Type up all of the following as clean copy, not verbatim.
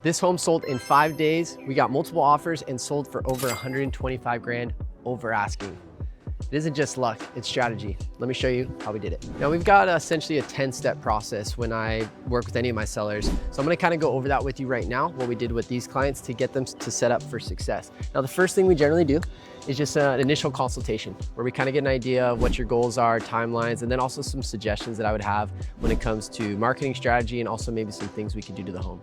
This home sold in 5 days. We got multiple offers and sold for over 125 grand over asking. It isn't just luck, it's strategy. Let me show you how we did it. Now we've got essentially a 10-step process when I work with any of my sellers. So I'm gonna kind of go over that with you right now, what we did with these clients to get them to set up for success. Now the first thing we generally do is just an initial consultation where we kind of get an idea of what your goals are, timelines, and then also some suggestions that I would have when it comes to marketing strategy and also maybe some things we could do to the home.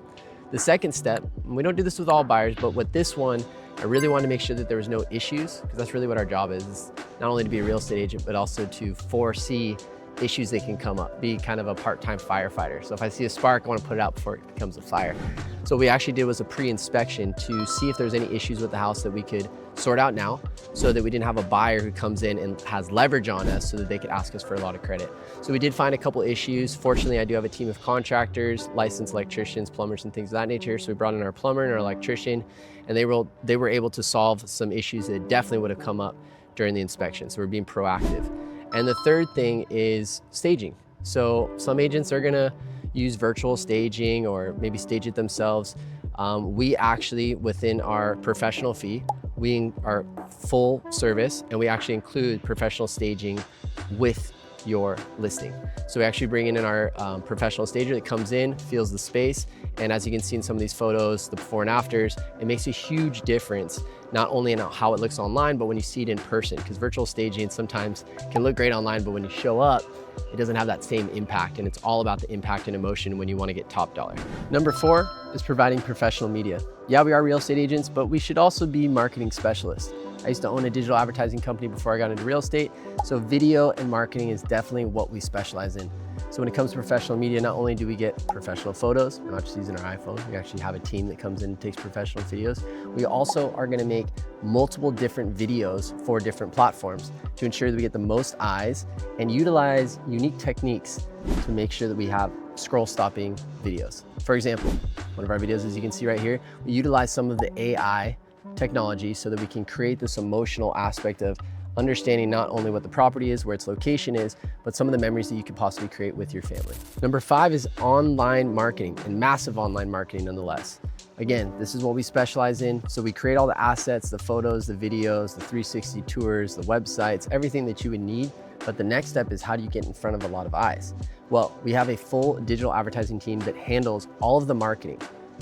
The second step, and we don't do this with all buyers, but with this one, I really wanted to make sure that there was no issues, because that's really what our job is not only to be a real estate agent, but also to foresee issues that can come up, be kind of a part-time firefighter. So if I see a spark, I want to put it out before it becomes a fire. So what we actually did was a pre-inspection to see if there's any issues with the house that we could sort out now, so that we didn't have a buyer who comes in and has leverage on us so that they could ask us for a lot of credit. So we did find a couple issues. Fortunately, I do have a team of contractors, licensed electricians, plumbers, and things of that nature. So we brought in our plumber and our electrician, and they were able to solve some issues that definitely would have come up during the inspection. So we're being proactive. And the third thing is staging. So some agents are gonna use virtual staging or maybe stage it themselves. We actually, within our professional fee, we are full service, and we actually include professional staging with your listing. So we actually bring in our professional stager that comes in, feels the space, and as you can see in some of these photos, the before and afters, it makes a huge difference, not only in how it looks online, but when you see it in person, because virtual staging sometimes can look great online, but when you show up, it doesn't have that same impact, and it's all about the impact and emotion when you want to get top dollar. Number 4 is providing professional media. Yeah, we are real estate agents, but we should also be marketing specialists. I used to own a digital advertising company before I got into real estate, so video and marketing is definitely what we specialize in. So when it comes to professional media, not only do we get professional photos, we're not just using our iPhone, we actually have a team that comes in and takes professional videos. We also are gonna make multiple different videos for different platforms to ensure that we get the most eyes and utilize unique techniques to make sure that we have scroll stopping videos. For example, one of our videos, as you can see right here, we utilize some of the AI technology so that we can create this emotional aspect of understanding not only what the property is, where its location is, but some of the memories that you could possibly create with your family. Number 5 is online marketing, and massive online marketing nonetheless. Again, this is what we specialize in. So we create all the assets, the photos, the videos, the 360 tours, the websites, everything that you would need. But the next step is, how do you get in front of a lot of eyes? Well, we have a full digital advertising team that handles all of the marketing.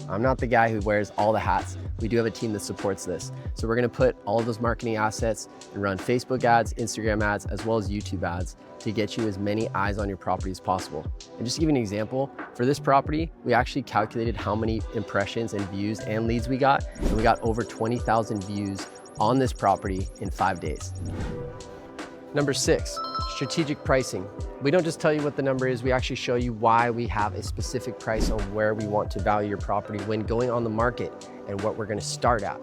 I'm not the guy who wears all the hats. We do have a team that supports this. So we're gonna put all of those marketing assets and run Facebook ads, Instagram ads, as well as YouTube ads to get you as many eyes on your property as possible. And just to give you an example, for this property, we actually calculated how many impressions and views and leads we got, and we got over 20,000 views on this property in 5 days. Number 6, strategic pricing. We don't just tell you what the number is, we actually show you why we have a specific price on where we want to value your property when going on the market and what we're gonna start at.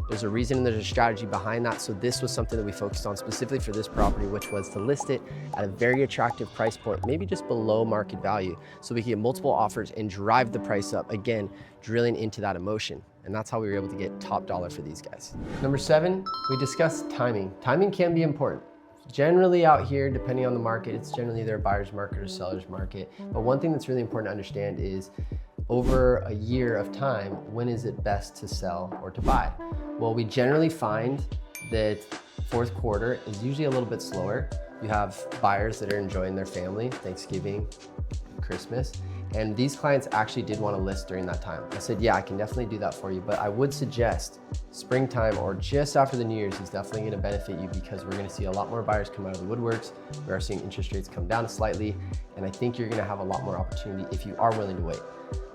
There's a reason and there's a strategy behind that. So this was something that we focused on specifically for this property, which was to list it at a very attractive price point, maybe just below market value, so we can get multiple offers and drive the price up, again, drilling into that emotion. And that's how we were able to get top dollar for these guys. Number 7, we discussed timing. Timing can be important. Generally out here, depending on the market, it's generally either a buyer's market or seller's market. But one thing that's really important to understand is, over a year of time, when is it best to sell or to buy? Well, we generally find that fourth quarter is usually a little bit slower. You have buyers that are enjoying their family, Thanksgiving, Christmas, and these clients actually did want to list during that time. I said, yeah, I can definitely do that for you, but I would suggest springtime or just after the New Year's is definitely going to benefit you, because we're going to see a lot more buyers come out of the woodworks. We are seeing interest rates come down slightly, and I think you're going to have a lot more opportunity if you are willing to wait.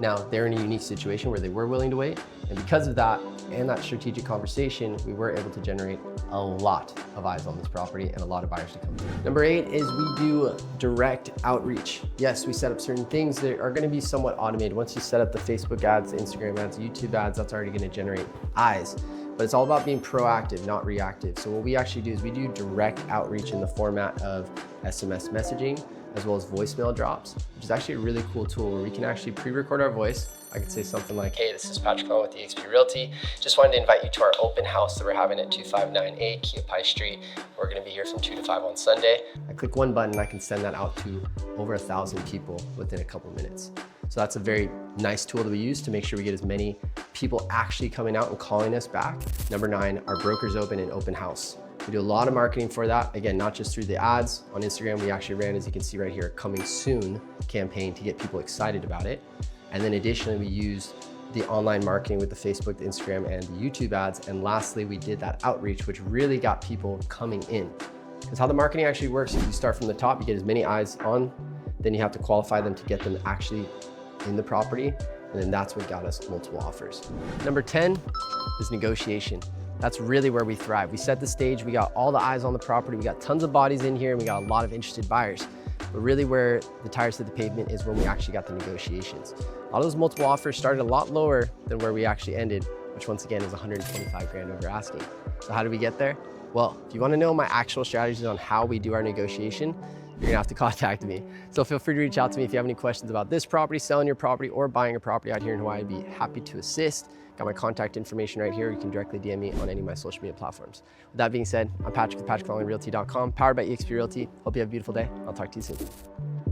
Now, they're in a unique situation where they were willing to wait, and because of that and that strategic conversation, we were able to generate a lot of eyes on this property and a lot of buyers to come in. Number 8 is we do direct outreach. Yes, we set up certain things that are gonna be somewhat automated. Once you set up the Facebook ads, Instagram ads, YouTube ads, that's already gonna generate eyes. But it's all about being proactive, not reactive. So what we actually do is we do direct outreach in the format of SMS messaging, as well as voicemail drops, which is actually a really cool tool where we can actually pre-record our voice. I could say something like, hey, this is Patrick with eXp Realty. Just wanted to invite you to our open house that we're having at 259A Keopai Street. We're gonna be here from 2 to 5 on Sunday. I click one button and I can send that out to over 1,000 people within a couple minutes. So that's a very nice tool that we use to make sure we get as many people actually coming out and calling us back. Number 9, our brokers open and open house. We do a lot of marketing for that. Again, not just through the ads on Instagram. We actually ran, as you can see right here, coming soon campaign to get people excited about it. And then additionally, we used the online marketing with the Facebook, the Instagram, and the YouTube ads. And lastly, we did that outreach, which really got people coming in. Because how the marketing actually works is you start from the top, you get as many eyes on, then you have to qualify them to get them actually in the property. And then that's what got us multiple offers. Number 10 is negotiation. That's really where we thrive. We set the stage, we got all the eyes on the property, we got tons of bodies in here, and we got a lot of interested buyers. But really where the tires hit the pavement is when we actually got the negotiations. A lot of those multiple offers started a lot lower than where we actually ended, which once again is 125 grand over asking. So how did we get there? Well, if you want to know my actual strategies on how we do our negotiation, you're gonna have to contact me. So feel free to reach out to me if you have any questions about this property, selling your property, or buying a property out here in Hawaii. I'd be happy to assist. Got my contact information right here. You can directly DM me on any of my social media platforms. With that being said, I'm Patrick with PatrickLongleyRealty.com, powered by eXp Realty. Hope you have a beautiful day. I'll talk to you soon.